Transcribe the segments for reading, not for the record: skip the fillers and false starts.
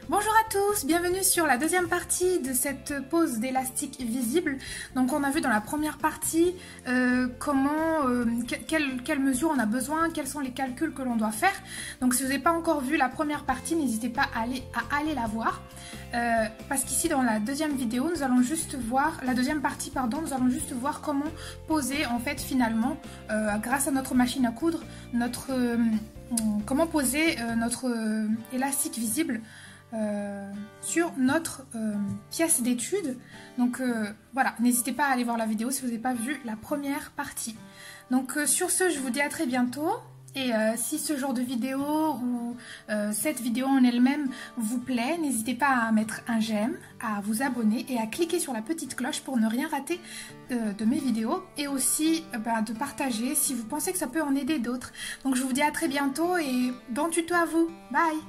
Bonjour à tous, bienvenue sur la deuxième partie de cette pose d'élastique visible. Donc on a vu dans la première partie quelles mesures on a besoin, quels sont les calculs que l'on doit faire. Donc si vous n'avez pas encore vu la première partie, n'hésitez pas à aller la voir. Parce qu'ici dans la deuxième vidéo, nous allons juste voir, la deuxième partie pardon, nous allons juste voir comment poser en fait finalement, grâce à notre machine à coudre, comment poser notre élastique visible sur notre pièce d'étude. Donc voilà, n'hésitez pas à aller voir la vidéo si vous n'avez pas vu la première partie. Donc sur ce, je vous dis à très bientôt. Et si ce genre de vidéo ou cette vidéo en elle-même vous plaît, n'hésitez pas à mettre un j'aime, à vous abonner et à cliquer sur la petite cloche pour ne rien rater de mes vidéos. Et aussi de partager si vous pensez que ça peut en aider d'autres. Donc je vous dis à très bientôt et bon tuto à vous. Bye!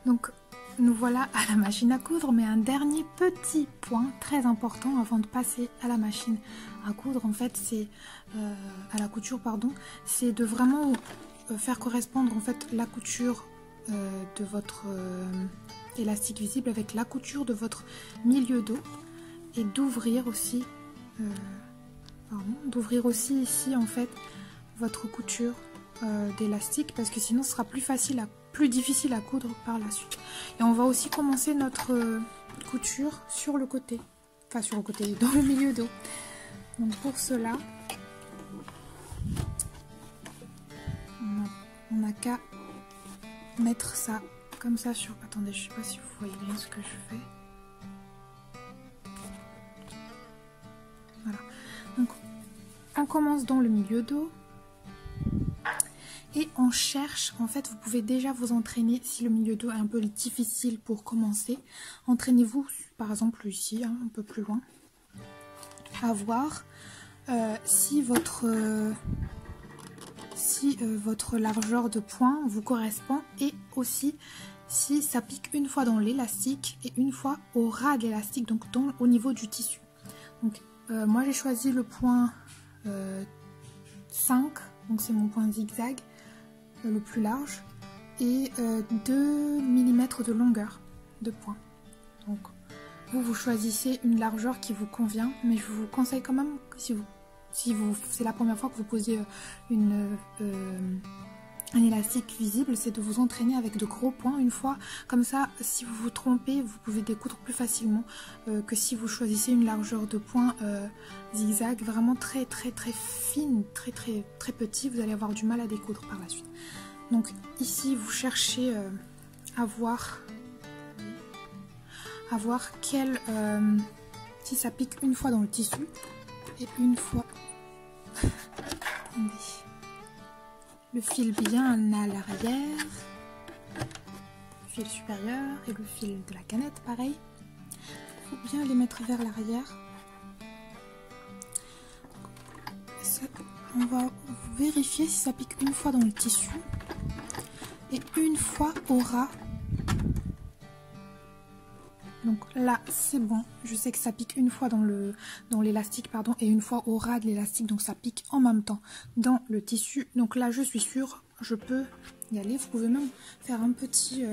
Donc nous voilà à la machine à coudre, mais un dernier petit point très important avant de passer à la machine à coudre, en fait, c'est à la couture, pardon, c'est de vraiment faire correspondre en fait la couture de votre élastique visible avec la couture de votre milieu dos et d'ouvrir aussi, ici en fait votre couture d'élastique, parce que sinon ce sera plus difficile à coudre par la suite. Et on va aussi commencer notre couture sur le côté, enfin sur le côté, dans le milieu dos. Donc pour cela, on n'a qu'à mettre ça comme ça sur... Attendez, je sais pas si vous voyez bien ce que je fais. Voilà. Donc on commence dans le milieu dos. Et on cherche, en fait, vous pouvez déjà vous entraîner, si le milieu dos est un peu difficile pour commencer, entraînez-vous, par exemple ici, un peu plus loin, à voir si votre largeur de poing vous correspond, et aussi si ça pique une fois dans l'élastique et une fois au ras de l'élastique, donc au niveau du tissu. Donc moi j'ai choisi le point 5, donc c'est mon point zigzag, le plus large, et 2 mm de longueur de point. Donc vous choisissez une largeur qui vous convient, mais je vous conseille quand même, si c'est la première fois que vous posez un élastique visible, c'est de vous entraîner avec de gros points une fois, comme ça si vous vous trompez vous pouvez découdre plus facilement que si vous choisissez une largeur de point zigzag vraiment très fine, très petit, vous allez avoir du mal à découdre par la suite. Donc ici vous cherchez à voir si ça pique une fois dans le tissu et une fois attendez, le fil bien à l'arrière, le fil supérieur et le fil de la canette pareil, il faut bien les mettre vers l'arrière. On va vérifier si ça pique une fois dans le tissu et une fois au ras. Donc là c'est bon, je sais que ça pique une fois dans l'élastique pardon, et une fois au ras de l'élastique, donc ça pique en même temps dans le tissu. Donc là je suis sûre, je peux y aller. Vous pouvez même faire un petit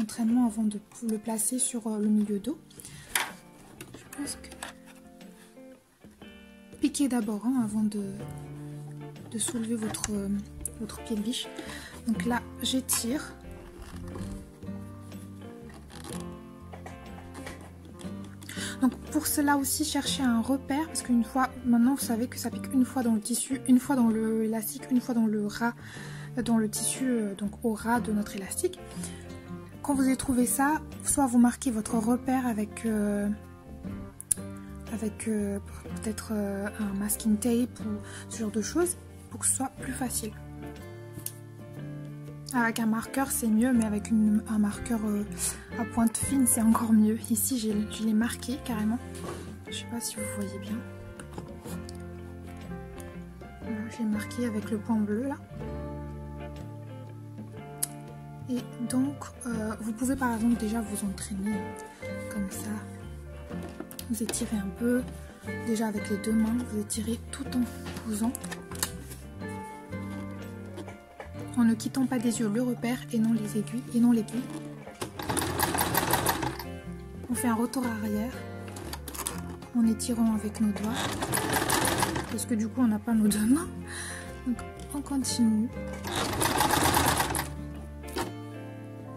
entraînement avant de le placer sur le milieu dos. Je pense que piquez d'abord avant de soulever votre pied de biche. Donc là j'étire. Donc pour cela aussi, cherchez un repère, parce qu'une fois, maintenant vous savez que ça pique une fois dans le tissu, une fois dans l'élastique, une fois dans le ras, dans le tissu, donc au ras de notre élastique. Quand vous avez trouvé ça, soit vous marquez votre repère avec peut-être un masking tape ou ce genre de choses, pour que ce soit plus facile. Avec un marqueur c'est mieux, mais avec un marqueur à pointe fine c'est encore mieux. Ici je l'ai marqué carrément, je sais pas si vous voyez bien. Voilà, j'ai marqué avec le point bleu là. Et donc vous pouvez par exemple déjà vous entraîner comme ça, vous étirez un peu, déjà avec les deux mains, vous étirez tout en posant. en ne quittant pas des yeux le repère et non les aiguilles et non l'aiguille. On fait un retour arrière en étirant avec nos doigts parce que du coup on n'a pas nos deux mains. Donc on continue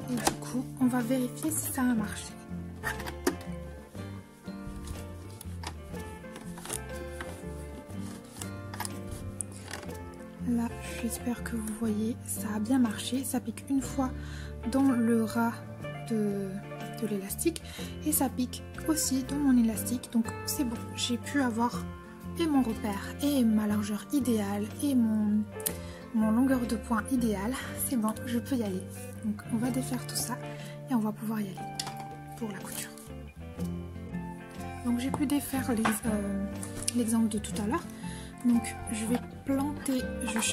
et du coup on va vérifier si ça a marché. Là, j'espère que vous voyez, ça a bien marché. Ça pique une fois dans le ras de l'élastique et ça pique aussi dans mon élastique. Donc c'est bon, j'ai pu avoir et mon repère et ma largeur idéale et mon longueur de pointe idéale. C'est bon, je peux y aller. Donc on va défaire tout ça et on va pouvoir y aller pour la couture. Donc j'ai pu défaire l'exemple de tout à l'heure. Donc je vais planter,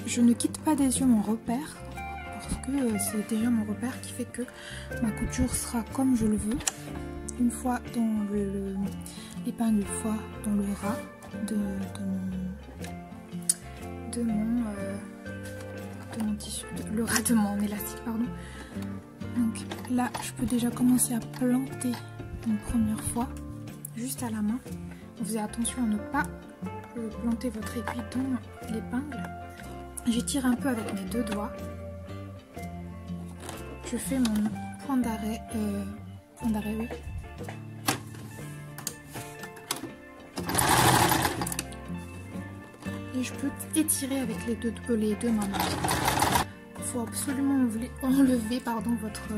je ne quitte pas des yeux mon repère parce que c'est déjà mon repère qui fait que ma couture sera comme je le veux. Une fois dans l'épingle, une fois dans le ras de mon tissu, le ras de mon élastique, pardon. Donc là je peux déjà commencer à planter une première fois juste à la main. Vous faites attention à ne pas planter votre aiguille dans l'épingle. J'étire un peu avec mes deux doigts. Je fais mon point d'arrêt, oui. Et je peux étirer avec les deux mains. Il faut absolument enlever votre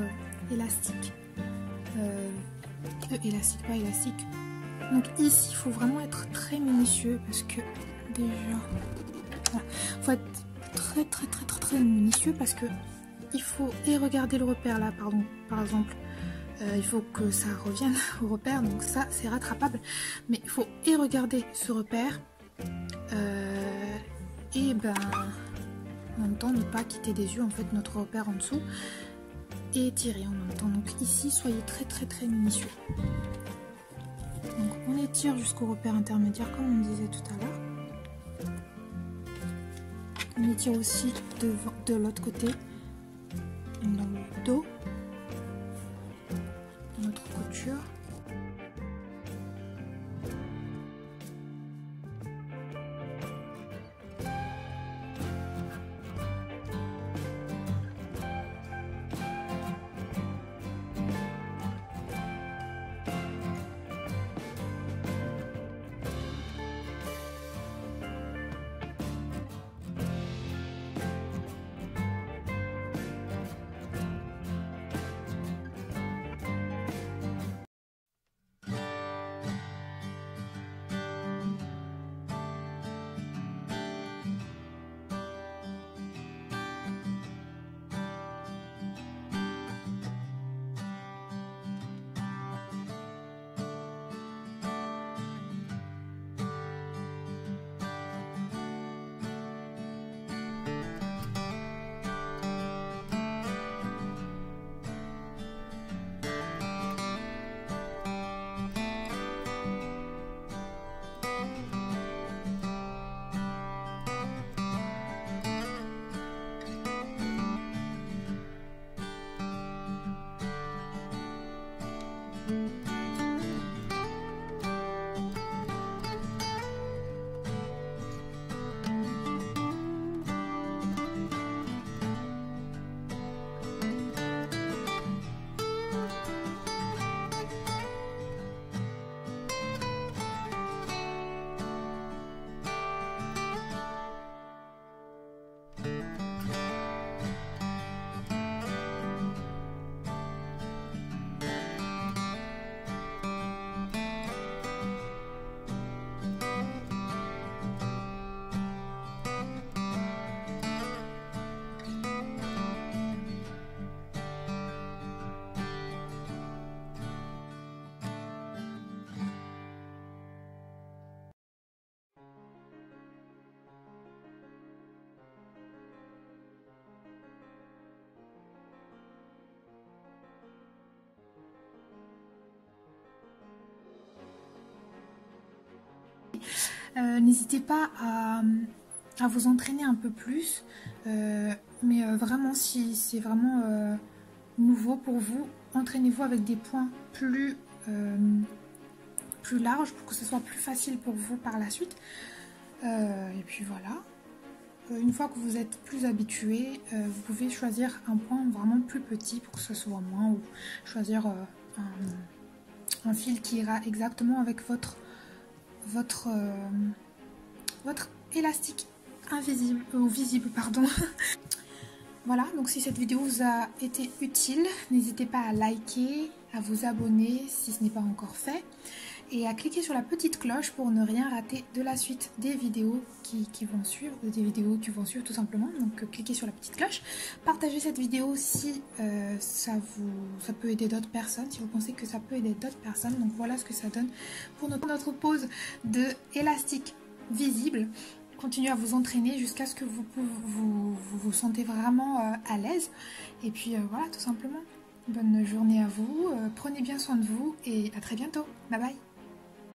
élastique. Élastique, pas élastique. Donc ici, il faut vraiment être très minutieux parce que déjà, voilà, faut être très minutieux parce que il faut regarder le repère là, par exemple, il faut que ça revienne au repère, donc ça c'est rattrapable, mais il faut regarder ce repère et en même temps ne pas quitter des yeux en fait notre repère en dessous et tirer en même temps. Donc ici, soyez très minutieux. Donc on étire jusqu'au repère intermédiaire comme on disait tout à l'heure. On étire aussi de l'autre côté, dans le dos, de notre couture. N'hésitez pas à vous entraîner un peu plus. Mais vraiment, si c'est vraiment nouveau pour vous, entraînez-vous avec des points plus larges pour que ce soit plus facile pour vous par la suite. Et puis voilà. Une fois que vous êtes plus habitué, vous pouvez choisir un point vraiment plus petit pour que ce soit moins, ou choisir un fil qui ira exactement avec votre élastique invisible ou visible, pardon. Voilà, donc si cette vidéo vous a été utile, n'hésitez pas à liker, à vous abonner si ce n'est pas encore fait, et à cliquer sur la petite cloche pour ne rien rater de la suite des vidéos qui vont suivre, tout simplement. Donc cliquez sur la petite cloche, partagez cette vidéo si ça peut aider d'autres personnes, si vous pensez que ça peut aider d'autres personnes. Donc voilà ce que ça donne pour notre pose de élastique visible. Continuez à vous entraîner jusqu'à ce que vous sentez vraiment à l'aise. Et puis voilà, tout simplement. Bonne journée à vous, prenez bien soin de vous et à très bientôt. Bye bye.